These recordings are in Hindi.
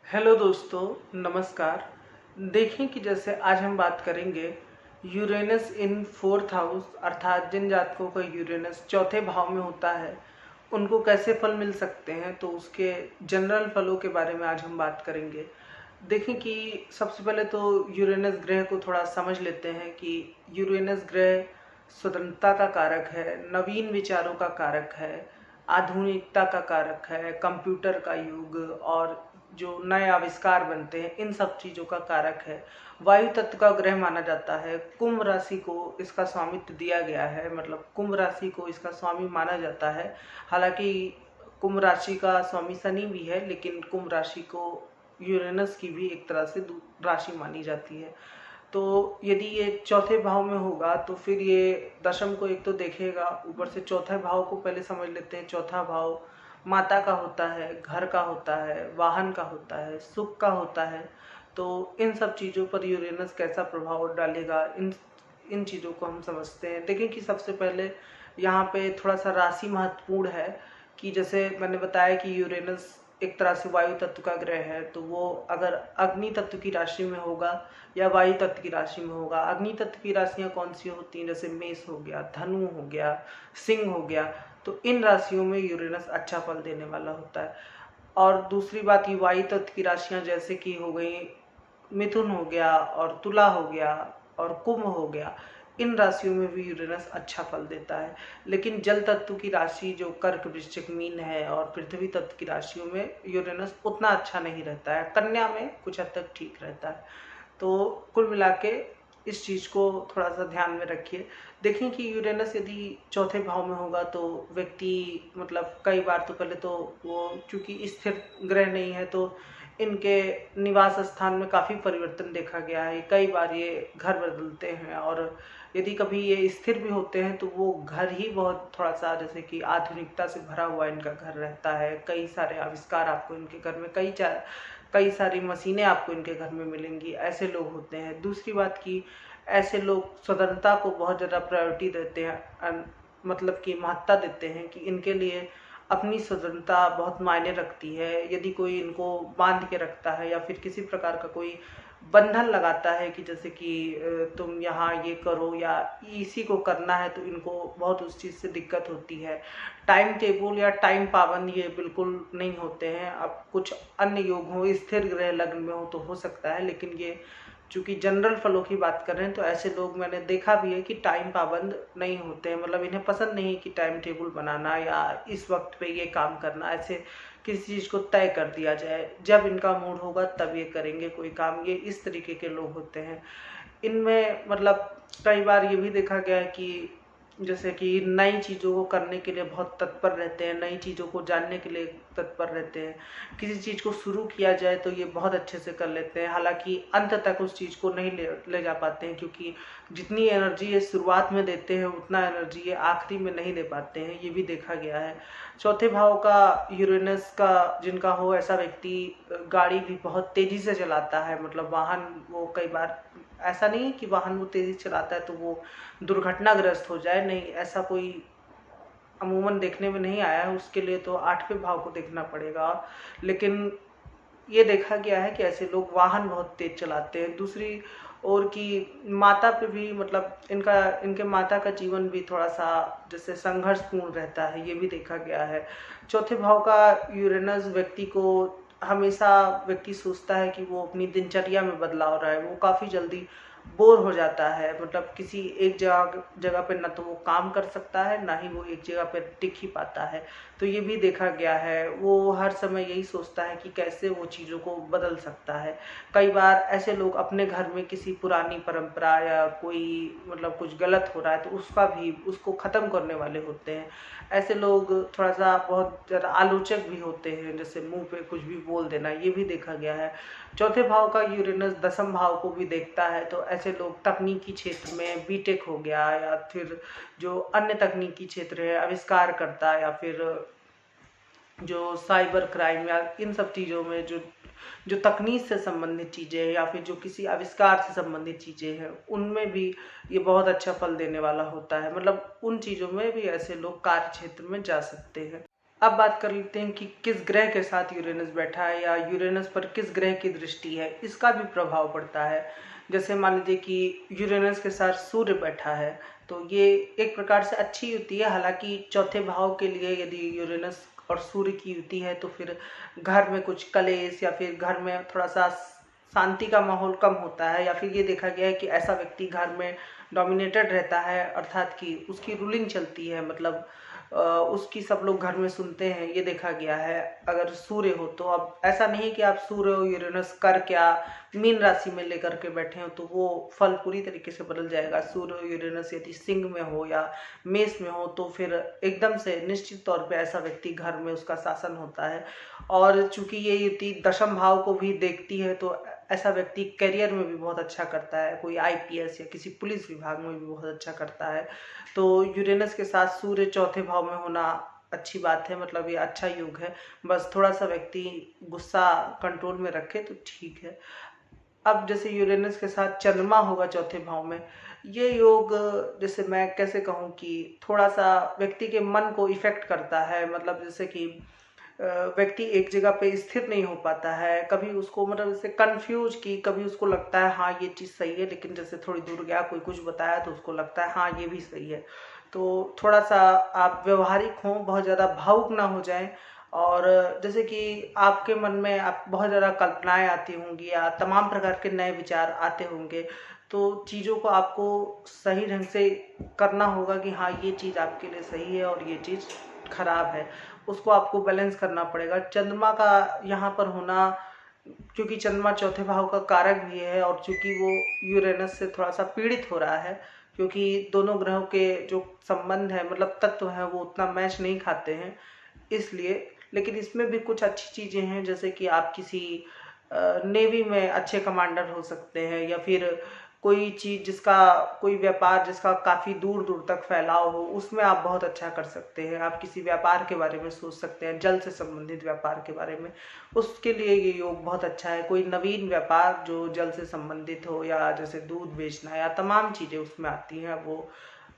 हेलो दोस्तों, नमस्कार। देखें कि जैसे आज हम बात करेंगे यूरेनस इन फोर्थ हाउस, अर्थात जिन जातकों का यूरेनस चौथे भाव में होता है उनको कैसे फल मिल सकते हैं, तो उसके जनरल फलों के बारे में आज हम बात करेंगे। देखें कि सबसे पहले तो यूरेनस ग्रह को थोड़ा समझ लेते हैं कि यूरेनस ग्रह स्वतंत्रता का कारक है, नवीन विचारों का कारक है, आधुनिकता का कारक है, कंप्यूटर का युग और जो नए आविष्कार बनते हैं इन सब चीज़ों का कारक है। वायु तत्व का ग्रह माना जाता है। कुंभ राशि को इसका स्वामित्व दिया गया है, मतलब कुंभ राशि को इसका स्वामी माना जाता है। हालांकि कुंभ राशि का स्वामी शनि भी है, लेकिन कुंभ राशि को यूरेनस की भी एक तरह से राशि मानी जाती है। तो यदि ये चौथे भाव में होगा तो फिर ये दशम को एक तो देखेगा, ऊपर से चौथे भाव को पहले समझ लेते हैं। चौथा भाव माता का होता है, घर का होता है, वाहन का होता है, सुख का होता है। तो इन सब चीज़ों पर यूरेनस कैसा प्रभाव डालेगा, इन इन चीज़ों को हम समझते हैं। देखें कि सबसे पहले यहाँ पे थोड़ा सा राशि महत्वपूर्ण है कि जैसे मैंने बताया कि यूरेनस एक तरह से वायु तत्व का ग्रह है, तो वो अगर अग्नि तत्व की राशि में होगा या वायु तत्व की राशि में होगा। अग्नि तत्व की राशियाँ कौन सी होती हैं, जैसे मेष हो गया, धनु हो गया, सिंह हो गया। तो इन राशियों में यूरेनस अच्छा फल देने वाला होता है। और दूसरी बात, ये वायु तत्व की राशियाँ जैसे कि हो गई मिथुन हो गया और तुला हो गया और कुंभ हो गया, इन राशियों में भी यूरेनस अच्छा फल देता है। लेकिन जल तत्व की राशि जो कर्क, वृश्चिक, मीन है और पृथ्वी तत्व की राशियों में यूरेनस उतना अच्छा नहीं रहता है। कन्या में कुछ हद तक ठीक रहता है। तो कुल मिला के इस चीज़ को थोड़ा सा ध्यान में रखिए। देखें कि यूरेनस यदि चौथे भाव में होगा तो व्यक्ति मतलब कई बार तो पहले तो वो चूंकि स्थिर ग्रह नहीं है, तो इनके निवास स्थान में काफ़ी परिवर्तन देखा गया है। कई बार ये घर बदलते हैं और यदि कभी ये स्थिर भी होते हैं तो वो घर ही बहुत थोड़ा सा जैसे कि आधुनिकता से भरा हुआ इनका घर रहता है। कई सारे आविष्कार आपको इनके घर में, कई सारी मशीनें आपको इनके घर में मिलेंगी। ऐसे लोग होते हैं। दूसरी बात की ऐसे लोग स्वतंत्रता को बहुत ज़्यादा प्रायोरिटी देते हैं, मतलब कि महत्ता देते हैं कि इनके लिए अपनी स्वतंत्रता बहुत मायने रखती है। यदि कोई इनको बांध के रखता है या फिर किसी प्रकार का कोई बंधन लगाता है कि जैसे कि तुम यहाँ ये करो या इसी को करना है, तो इनको बहुत उस चीज़ से दिक्कत होती है। टाइम टेबल या टाइम पाबंद ये बिल्कुल नहीं होते हैं। अब कुछ अन्य योग हो, स्थिर ग्रह लग्न में हो तो हो सकता है, लेकिन ये चूंकि जनरल फलों की बात कर रहे हैं तो ऐसे लोग मैंने देखा भी है कि टाइम पाबंद नहीं होते हैं। मतलब इन्हें पसंद नहीं है कि टाइम टेबल बनाना या इस वक्त पे ये काम करना, ऐसे किसी चीज़ को तय कर दिया जाए। जब इनका मूड होगा तब ये करेंगे कोई काम, ये इस तरीके के लोग होते हैं। इनमें मतलब कई बार ये भी देखा गया है कि जैसे कि नई चीज़ों को करने के लिए बहुत तत्पर रहते हैं, नई चीज़ों को जानने के लिए तत्पर रहते हैं। किसी चीज़ को शुरू किया जाए तो ये बहुत अच्छे से कर लेते हैं, हालांकि अंत तक उस चीज़ को नहीं ले जा पाते हैं, क्योंकि जितनी एनर्जी ये शुरुआत में देते हैं उतना एनर्जी ये आखिरी में नहीं दे पाते हैं। ये भी देखा गया है। चौथे भाव का यूरेनस का जिनका हो, ऐसा व्यक्ति गाड़ी भी बहुत तेज़ी से चलाता है। मतलब वाहन वो कई बार ऐसा नहीं है कि वाहन वो तेज़ी से चलाता है तो वो दुर्घटनाग्रस्त हो जाए, नहीं, ऐसा कोई अमूमन देखने में नहीं आया है। उसके लिए तो आठवें भाव को देखना पड़ेगा। लेकिन ये देखा गया है कि ऐसे लोग वाहन बहुत तेज चलाते हैं। दूसरी ओर की माता पे भी मतलब इनके माता का जीवन भी थोड़ा सा जैसे संघर्षपूर्ण रहता है, ये भी देखा गया है। चौथे भाव का यूरेनस व्यक्ति को हमेशा व्यक्ति सोचता है कि वो अपनी दिनचर्या में बदलाव रहा है, वो काफ़ी जल्दी बोर हो जाता है। मतलब किसी एक जगह जगह पे ना तो वो काम कर सकता है, ना ही वो एक जगह पे टिक ही पाता है। तो ये भी देखा गया है। वो हर समय यही सोचता है कि कैसे वो चीज़ों को बदल सकता है। कई बार ऐसे लोग अपने घर में किसी पुरानी परंपरा या कोई मतलब कुछ गलत हो रहा है तो उसको ख़त्म करने वाले होते हैं। ऐसे लोग थोड़ा सा बहुत ज़्यादा आलोचक भी होते हैं, जैसे मुंह पे कुछ भी बोल देना, ये भी देखा गया है। चौथे भाव का यूरेनस दसम भाव को भी देखता है, तो ऐसे लोग तकनीकी क्षेत्र में बीटेक हो गया या फिर जो अन्य तकनीकी क्षेत्र है, आविष्कार करता या फिर जो साइबर क्राइम या इन सब चीज़ों में जो जो तकनीक से संबंधित चीज़ें हैं या फिर जो किसी आविष्कार से संबंधित चीज़ें हैं, उनमें भी ये बहुत अच्छा फल देने वाला होता है। मतलब उन चीज़ों में भी ऐसे लोग कार्य क्षेत्र में जा सकते हैं। अब बात कर लेते हैं कि किस ग्रह के साथ यूरेनस बैठा है या यूरेनस पर किस ग्रह की दृष्टि है, इसका भी प्रभाव पड़ता है। जैसे मान लीजिए कि यूरेनस के साथ सूर्य बैठा है, तो ये एक प्रकार से अच्छी युति है। हालांकि चौथे भाव के लिए यदि यूरेनस और सूर्य की युति है तो फिर घर में कुछ कलेश या फिर घर में थोड़ा सा शांति का माहौल कम होता है, या फिर ये देखा गया है कि ऐसा व्यक्ति घर में डोमिनेटेड रहता है, अर्थात कि उसकी रूलिंग चलती है, मतलब उसकी सब लोग घर में सुनते हैं, ये देखा गया है अगर सूर्य हो तो। अब ऐसा नहीं कि आप सूर्य और यूरेनस कर क्या मीन राशि में लेकर के बैठे हो तो वो फल पूरी तरीके से बदल जाएगा। सूर्य और यूरेनस यदि सिंह में हो या मेष में हो तो फिर एकदम से निश्चित तौर पे ऐसा व्यक्ति घर में उसका शासन होता है। और चूंकि ये युति दशम भाव को भी देखती है तो ऐसा व्यक्ति करियर में भी बहुत अच्छा करता है, कोई आईपीएस या किसी पुलिस विभाग में भी बहुत अच्छा करता है। तो यूरेनस के साथ सूर्य चौथे भाव में होना अच्छी बात है, मतलब ये अच्छा योग है। बस थोड़ा सा व्यक्ति गुस्सा कंट्रोल में रखे तो ठीक है। अब जैसे यूरेनस के साथ चंद्रमा होगा चौथे भाव में, ये योग जैसे मैं कैसे कहूँ कि थोड़ा सा व्यक्ति के मन को इफेक्ट करता है। मतलब जैसे कि व्यक्ति एक जगह पे स्थिर नहीं हो पाता है, कभी उसको मतलब जैसे कंफ्यूज की, कभी उसको लगता है हाँ ये चीज़ सही है, लेकिन जैसे थोड़ी दूर गया कोई कुछ बताया तो उसको लगता है हाँ ये भी सही है। तो थोड़ा सा आप व्यवहारिक हों, बहुत ज़्यादा भावुक ना हो जाएं। और जैसे कि आपके मन में आप बहुत ज़्यादा कल्पनाएं आती होंगी या तमाम प्रकार के नए विचार आते होंगे, तो चीज़ों को आपको सही ढंग से करना होगा कि हाँ ये चीज़ आपके लिए सही है और ये चीज़ खराब है, उसको आपको बैलेंस करना पड़ेगा। चंद्रमा का यहाँ पर होना, क्योंकि चंद्रमा चौथे भाव का कारक भी है और चूंकि वो यूरेनस से थोड़ा सा पीड़ित हो रहा है, क्योंकि दोनों ग्रहों के जो संबंध है मतलब तत्व है वो उतना मैच नहीं खाते हैं, इसलिए। लेकिन इसमें भी कुछ अच्छी चीज़ें हैं, जैसे कि आप किसी नेवी में अच्छे कमांडर हो सकते हैं, या फिर कोई चीज़ जिसका कोई व्यापार जिसका काफ़ी दूर दूर तक फैलाव हो उसमें आप बहुत अच्छा कर सकते हैं। आप किसी व्यापार के बारे में सोच सकते हैं, जल से संबंधित व्यापार के बारे में, उसके लिए ये योग बहुत अच्छा है। कोई नवीन व्यापार जो जल से संबंधित हो, या जैसे दूध बेचना या तमाम चीज़ें उसमें आती हैं, वो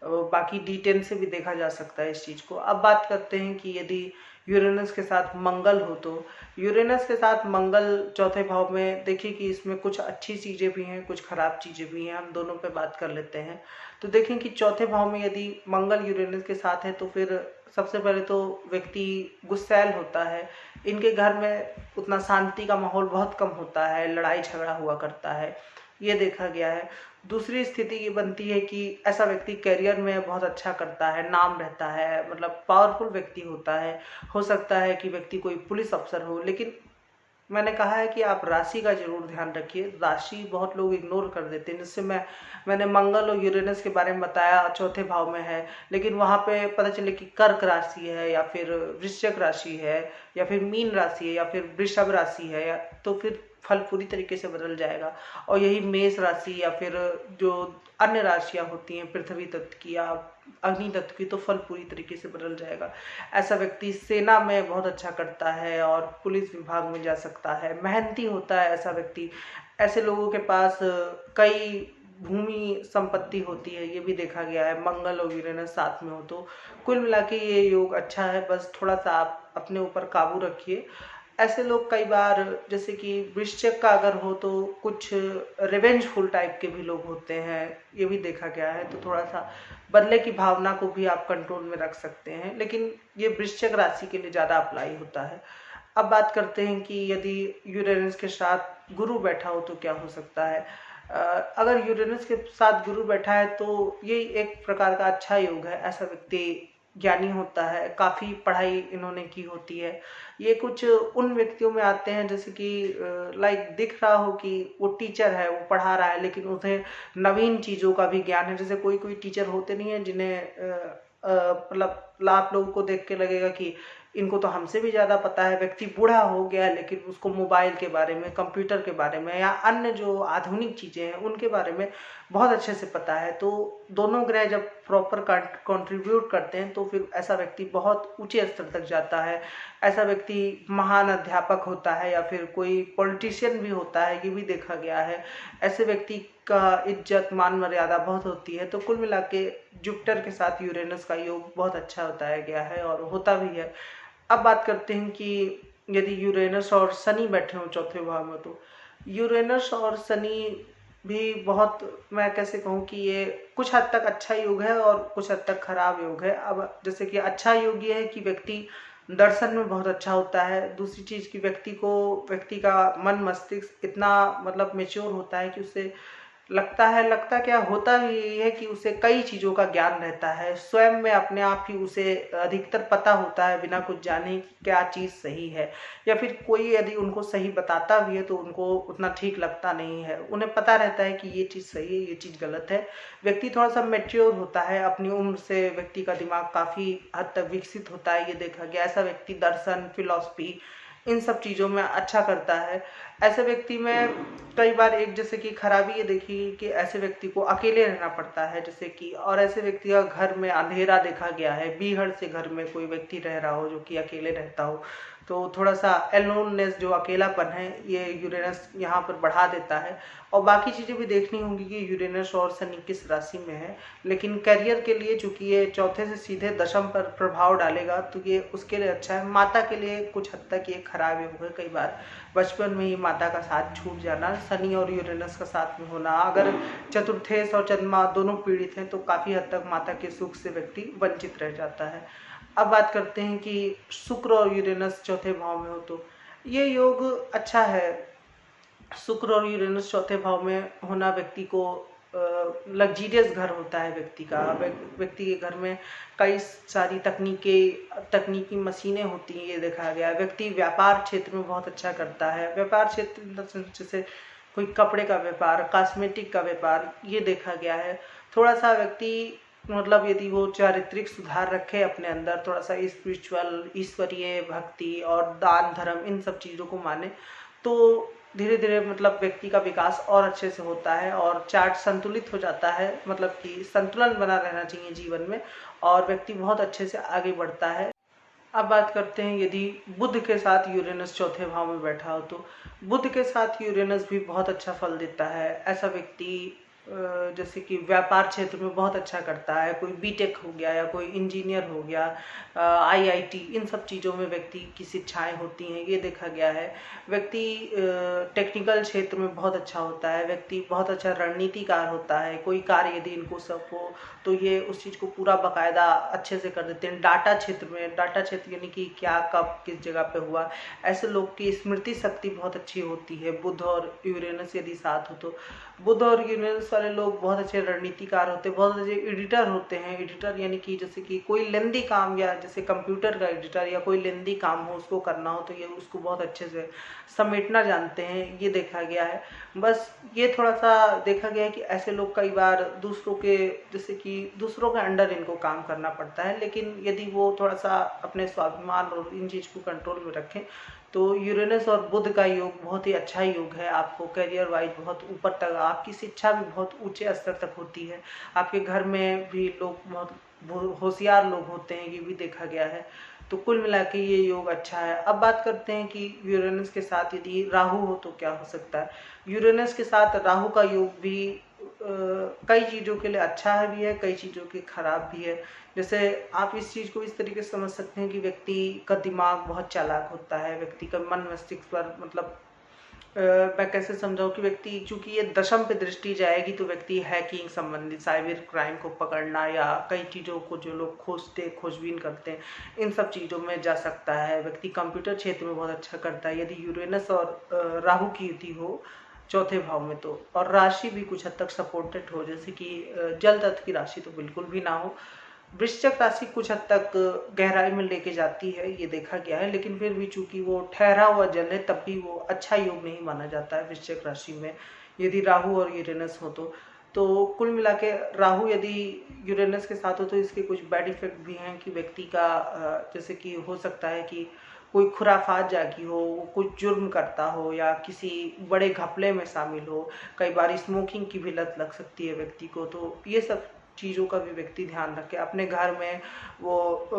बाकी डिटेल से भी देखा जा सकता है इस चीज़ को। अब बात करते हैं कि यदि यूरेनस के साथ मंगल हो, तो यूरेनस के साथ मंगल चौथे भाव में, देखिए कि इसमें कुछ अच्छी चीज़ें भी हैं कुछ खराब चीज़ें भी हैं, हम दोनों पे बात कर लेते हैं। तो देखें कि चौथे भाव में यदि मंगल यूरेनस के साथ है तो फिर सबसे पहले तो व्यक्ति गुस्सैल होता है, इनके घर में उतना शांति का माहौल बहुत कम होता है, लड़ाई झगड़ा हुआ करता है, ये देखा गया है। दूसरी स्थिति ये बनती है कि ऐसा व्यक्ति करियर में बहुत अच्छा करता है, नाम रहता है, मतलब पावरफुल व्यक्ति होता है। हो सकता है कि व्यक्ति कोई पुलिस अफसर हो, लेकिन मैंने कहा है कि आप राशि का जरूर ध्यान रखिए। राशि बहुत लोग इग्नोर कर देते हैं, जिससे मैंने मंगल और यूरेनस के बारे में बताया चौथे भाव में है, लेकिन वहाँ पे पता चले कि कर्क राशि है या फिर वृश्चिक राशि है या फिर मीन राशि है या फिर वृषभ राशि है, तो फिर फल पूरी तरीके से बदल जाएगा। और यही मेष राशि या फिर जो अन्य राशियाँ होती हैं पृथ्वी तत्व की या अग्नि तत्व की, तो फल पूरी तरीके से बदल जाएगा। ऐसा व्यक्ति सेना में बहुत अच्छा करता है और पुलिस विभाग में जा सकता है, मेहनती होता है ऐसा व्यक्ति। ऐसे लोगों के पास कई भूमि संपत्ति होती है, ये भी देखा गया है मंगल और यूरेनस साथ में हो तो। कुल मिला के ये योग अच्छा है, बस थोड़ा सा आप अपने ऊपर काबू रखिए। ऐसे लोग कई बार, जैसे कि वृश्चिक का अगर हो तो कुछ रिवेंजफुल टाइप के भी लोग होते हैं, ये भी देखा गया है। तो थोड़ा सा बदले की भावना को भी आप कंट्रोल में रख सकते हैं, लेकिन ये वृश्चिक राशि के लिए ज़्यादा अप्लाई होता है। अब बात करते हैं कि यदि यूरेनस के साथ गुरु बैठा हो तो क्या हो सकता है। अगर यूरेनस के साथ गुरु बैठा है तो ये एक प्रकार का अच्छा योग है। ऐसा व्यक्ति ज्ञानी होता है, काफ़ी पढ़ाई इन्होंने की होती है। ये कुछ उन व्यक्तियों में आते हैं जैसे कि लाइक दिख रहा हो कि वो टीचर है, वो पढ़ा रहा है, लेकिन उसे नवीन चीज़ों का भी ज्ञान है। जैसे कोई कोई टीचर होते नहीं है जिन्हें मतलब आप लोगों को देख के लगेगा कि इनको तो हमसे भी ज़्यादा पता है। व्यक्ति बूढ़ा हो गया है लेकिन उसको मोबाइल के बारे में, कंप्यूटर के बारे में या अन्य जो आधुनिक चीज़ें हैं उनके बारे में बहुत अच्छे से पता है। तो दोनों ग्रह जब प्रॉपर कंट्रीब्यूट करते हैं तो फिर ऐसा व्यक्ति बहुत ऊंचे स्तर तक जाता है। ऐसा व्यक्ति महान अध्यापक होता है या फिर कोई पॉलिटिशियन भी होता है, ये भी देखा गया है। ऐसे व्यक्ति का इज्जत मान मर्यादा बहुत होती है। तो कुल मिला के जुपिटर के साथ यूरेनस का योग बहुत अच्छा बताया गया है और होता भी है। अब बात करते हैं कि यदि यूरेनस और शनि बैठे हों चौथे भाव में, तो यूरेनस और शनि भी बहुत, मैं कैसे कहूँ कि ये कुछ हद तक अच्छा योग है और कुछ हद तक खराब योग है। अब जैसे कि अच्छा योग ये है कि व्यक्ति दर्शन में बहुत अच्छा होता है। दूसरी चीज कि व्यक्ति का मन मस्तिष्क इतना मतलब मेच्योर होता है कि उसे लगता क्या होता भी यही है कि उसे कई चीजों का ज्ञान रहता है, स्वयं में अपने आप ही उसे अधिकतर पता होता है बिना कुछ जाने कि क्या चीज सही है, या फिर कोई यदि उनको सही बताता भी है तो उनको उतना ठीक लगता नहीं है। उन्हें पता रहता है कि ये चीज सही है, ये चीज गलत है। व्यक्ति थोड़ा सा मेच्योर होता है, अपनी उम्र से व्यक्ति का दिमाग काफी हद तक विकसित होता है, ये देखा गया। ऐसा व्यक्ति दर्शन, फिलॉसफी, इन सब चीजों में अच्छा करता है। ऐसे व्यक्ति में कई बार एक जैसे कि खराबी ये देखी कि ऐसे व्यक्ति को अकेले रहना पड़ता है, जैसे कि, और ऐसे व्यक्ति का घर में अंधेरा देखा गया है। बीहड़ से घर में कोई व्यक्ति रह रहा हो जो कि अकेले रहता हो, तो थोड़ा सा एलोननेस, जो अकेलापन है, ये यूरेनस यहाँ पर बढ़ा देता है। और बाकी चीजें भी देखनी होंगी कि यूरेनस और शनि किस राशि में है। लेकिन करियर के लिए चूंकि ये चौथे से सीधे दशम पर प्रभाव डालेगा, तो ये उसके लिए अच्छा है। माता के लिए कुछ हद तक ये खराब योग है। कई बार बचपन में ही माता का साथ छूट जाना, शनि और यूरेनस का साथ में होना, अगर चतुर्थेश और चंद्रमा दोनों पीड़ित हैं तो काफी हद तक माता के सुख से व्यक्ति वंचित रह जाता है। अब बात करते हैं कि शुक्र और यूरेनस चौथे भाव में हो तो ये योग अच्छा है। शुक्र और यूरेनस चौथे भाव में होना व्यक्ति को लग्जीरियस घर होता है व्यक्ति का। व्यक्ति के घर में कई सारी तकनीकी मशीनें होती हैं, ये देखा गया है। व्यक्ति व्यापार क्षेत्र में बहुत अच्छा करता है। व्यापार क्षेत्र जैसे कोई कपड़े का व्यापार, कॉस्मेटिक का व्यापार, ये देखा गया है। थोड़ा सा व्यक्ति मतलब यदि वो चारित्रिक सुधार रखे अपने अंदर, थोड़ा सा स्पिरिचुअल, ईश्वरीय भक्ति और दान धर्म, इन सब चीजों को माने, तो धीरे धीरे मतलब व्यक्ति का विकास और अच्छे से होता है और चार्ट संतुलित हो जाता है। मतलब कि संतुलन बना रहना चाहिए जीवन में और व्यक्ति बहुत अच्छे से आगे बढ़ता है। अब बात करते हैं यदि बुध के साथ यूरेनस चौथे भाव में बैठा हो, तो बुध के साथ यूरेनस भी बहुत अच्छा फल देता है। ऐसा व्यक्ति जैसे कि व्यापार क्षेत्र में बहुत अच्छा करता है। कोई बीटेक हो गया या कोई इंजीनियर हो गया, आईआईटी, इन सब चीज़ों में व्यक्ति की शिक्षाएं होती हैं, ये देखा गया है। व्यक्ति टेक्निकल क्षेत्र में बहुत अच्छा होता है। व्यक्ति बहुत अच्छा रणनीतिकार होता है। कोई कार्य यदि इनको सब हो तो ये उस चीज़ को पूरा बाकायदा अच्छे से कर देते हैं। डाटा क्षेत्र यानी कि क्या कब किस जगह पे हुआ, ऐसे लोग की स्मृति शक्ति बहुत अच्छी होती है। बुध और यूरेनस यदि साथ हो तो बुध और यूरेनस वाले लोग बहुत अच्छे रणनीतिकार होते हैं, बहुत अच्छे एडिटर होते हैं। एडिटर यानी कि जैसे कि कोई लेंदी काम, या जैसे कंप्यूटर का एडिटर या कोई लेंदी काम हो उसको करना हो तो ये उसको बहुत अच्छे से समेटना जानते हैं, ये देखा गया है। बस ये थोड़ा सा देखा गया है कि ऐसे लोग कई बार दूसरों के, जैसे कि दूसरों के अंडर इनको काम करना पड़ता है, लेकिन यदि वो थोड़ा सा अपने स्वाभिमान और इन चीज को कंट्रोल में रखें तो यूरेनस और बुध का योग बहुत ही अच्छा योग है। आपको करियर वाइज बहुत ऊपर तक, आपकी शिक्षा भी बहुत ऊंचे स्तर तक होती है। आपके घर में भी लोग बहुत होशियार लोग होते हैं, ये भी देखा गया है। तो कुल मिला के ये योग अच्छा है। अब बात करते हैं कि यूरेनस के साथ यदि राहु हो तो क्या हो सकता है। यूरेनस के साथ राहु का योग भी कई चीज़ों के लिए अच्छा है भी है, कई चीज़ों के खराब भी है। जैसे आप इस चीज़ को इस तरीके से समझ सकते हैं कि व्यक्ति का दिमाग बहुत चालाक होता है। व्यक्ति का मन मस्तिष्क पर मतलब मैं कैसे समझाऊं कि व्यक्ति, चूंकि ये दशम पे दृष्टि जाएगी तो व्यक्ति हैकिंग संबंधित साइबर क्राइम को पकड़ना या कई चीज़ों को जो लोग खोजबीन करते हैं, इन सब चीज़ों में जा सकता है। व्यक्ति कंप्यूटर क्षेत्र में बहुत अच्छा करता है यदि यूरेनस और राहु की युति हो चौथे भाव में तो। और राशि भी कुछ हद तक सपोर्टेड हो, जैसे कि जल तत्व की राशि तो बिल्कुल भी ना हो। वृश्चिक राशि कुछ हद तक गहराई में लेके जाती है, ये देखा गया है, लेकिन फिर भी चूंकि वो ठहरा हुआ जल है तब भी वो अच्छा योग नहीं माना जाता है वृश्चिक राशि में यदि राहु और यूरेनस हो तो कुल मिला के राहु यदि यूरेनस के साथ हो तो इसके कुछ बैड इफेक्ट भी हैं कि व्यक्ति का जैसे कि हो सकता है कि कोई खुराफात जागी हो, वो कुछ जुर्म करता हो या किसी बड़े घपले में शामिल हो। कई बार स्मोकिंग की भी लत लग सकती है व्यक्ति को। तो ये सब चीज़ों का भी व्यक्ति ध्यान रखे। अपने घर में वो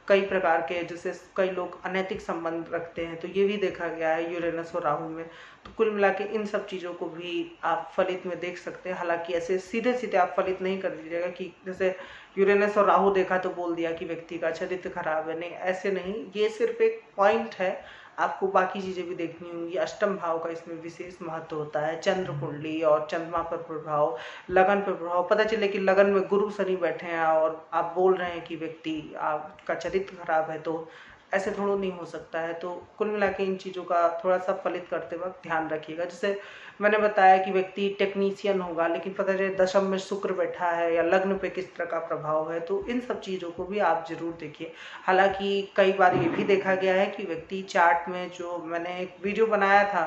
कई प्रकार के, जैसे कई लोग अनैतिक संबंध रखते हैं, तो ये भी देखा गया है यूरेनस और राहु में। तो कुल मिला के इन सब चीज़ों को भी आप फलित में देख सकते हैं। हालांकि ऐसे सीधे सीधे आप फलित नहीं कर दीजिएगा कि जैसे यूरेनस और राहु देखा तो बोल दिया कि व्यक्ति का चरित्र खराब है, नहीं, ऐसे नहीं। ये सिर्फ एक पॉइंट है, आपको बाकी चीज़ें भी देखनी होंगी। अष्टम भाव का इसमें विशेष महत्व होता है, चंद्र कुंडली और चंद्रमा पर प्रभाव, लगन पर प्रभाव। पता चले कि लगन में गुरु शनि बैठे हैं और आप बोल रहे हैं कि व्यक्ति आपका चरित्र खराब है, तो ऐसे थोड़ा नहीं हो सकता है। तो कुल मिला के इन चीज़ों का थोड़ा सा फलित करते वक्त ध्यान रखिएगा। जैसे मैंने बताया कि व्यक्ति टेक्नीशियन होगा, लेकिन पता चले दशम में शुक्र बैठा है या लग्न पे किस तरह का प्रभाव है, तो इन सब चीज़ों को भी आप जरूर देखिए। हालांकि कई बार ये भी देखा गया है कि व्यक्ति चार्ट में, जो मैंने एक वीडियो बनाया था,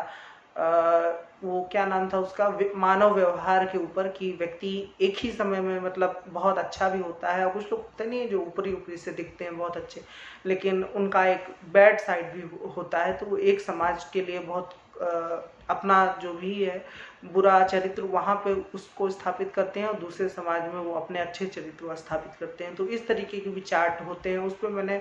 वो क्या नाम था उसका, मानव व्यवहार के ऊपर, कि व्यक्ति एक ही समय में मतलब बहुत अच्छा भी होता है, और कुछ लोग होते नहीं है जो ऊपरी ऊपरी से दिखते हैं बहुत अच्छे, लेकिन उनका एक बैड साइड भी होता है। तो वो एक समाज के लिए बहुत अपना जो भी है बुरा चरित्र वहाँ पे उसको स्थापित करते हैं, और दूसरे समाज में वो अपने अच्छे चरित्र को स्थापित करते हैं। तो इस तरीके के भी चार्ट होते हैं, उस पर मैंने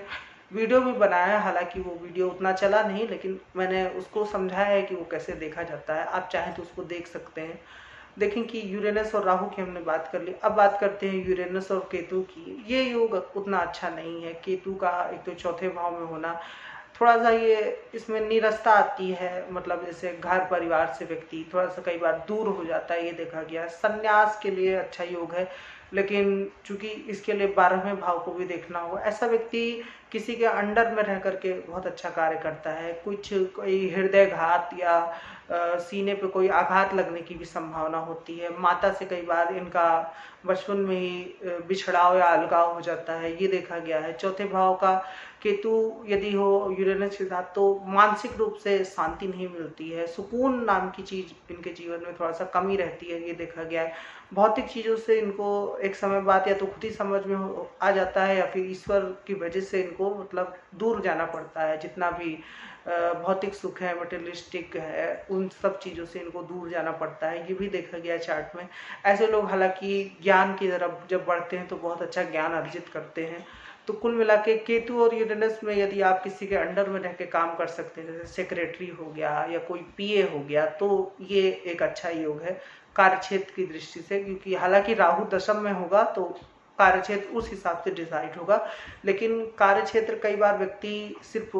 वीडियो भी बनाया। हालांकि वो वीडियो उतना चला नहीं, लेकिन मैंने उसको समझाया है कि वो कैसे देखा जाता है। आप चाहें तो उसको देख सकते हैं। देखें कि यूरेनस और राहु की हमने बात कर ली, अब बात करते हैं यूरेनस और केतु की। ये योग उतना अच्छा नहीं है। केतु का एक तो चौथे भाव में होना, थोड़ा सा ये इसमें नीरसता आती है, मतलब जैसे घर परिवार से व्यक्ति थोड़ा सा कई बार दूर हो जाता है, ये देखा गया है। संन्यास के लिए अच्छा योग है, लेकिन चूंकि इसके लिए 12वें भाव को भी देखना होगा। ऐसा व्यक्ति किसी के अंडर में रह करके बहुत अच्छा कार्य करता है। कोई हृदयघात या सीने पे कोई आघात लगने की भी संभावना होती है। माता से कई बार इनका बचपन में ही बिछड़ाव या अलगाव हो जाता है, ये देखा गया है। चौथे भाव का केतु यदि हो यूरेनस के साथ, तो मानसिक रूप से शांति नहीं मिलती है, सुकून नाम की चीज इनके जीवन में थोड़ा सा कमी रहती है, ये देखा गया है। भौतिक चीजों से इनको एक समय बाद या तो खुद ही समझ में आ जाता है, या फिर ईश्वर की वजह से इनको मतलब दूर जाना पड़ता है। जितना भी भौतिक सुख है, मटेरियलिस्टिक है, उन सब चीज़ों से इनको दूर जाना पड़ता है, ये भी देखा गया चार्ट में। ऐसे लोग हालांकि ज्ञान की तरफ जब बढ़ते हैं तो बहुत अच्छा ज्ञान अर्जित करते हैं। तो कुल मिला के केतु और यूरेनस में यदि आप किसी के अंडर में रह के काम कर सकते हैं, जैसे सेक्रेटरी हो गया या कोई पीए हो गया, तो ये एक अच्छा योग है कार्यक्षेत्र की दृष्टि से। क्योंकि हालांकि राहु दशम में होगा तो कार्यक्षेत्र उस हिसाब से डिसाइड होगा, लेकिन कार्यक्षेत्र कई बार व्यक्ति सिर्फ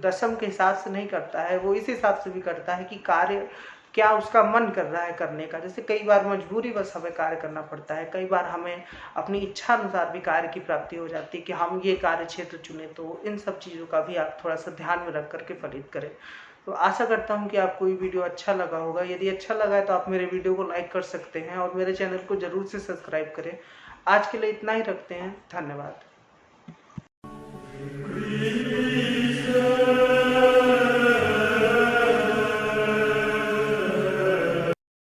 दशम के हिसाब से नहीं करता है, वो इस हिसाब से भी करता है कि कार्य क्या उसका मन कर रहा है करने का। जैसे कई बार मजबूरी बस हमें कार्य करना पड़ता है, कई बार हमें अपनी इच्छा अनुसार भी कार्य की प्राप्ति हो जाती है कि हम ये कार्य क्षेत्र चुने। तो इन सब चीज़ों का भी आप थोड़ा सा ध्यान में रख करके फलित करें। तो आशा करता हूँ कि आपको ये वीडियो अच्छा लगा होगा। यदि अच्छा लगा है तो आप मेरे वीडियो को लाइक कर सकते हैं और मेरे चैनल को जरूर से सब्सक्राइब करें। आज के लिए इतना ही रखते हैं, धन्यवाद।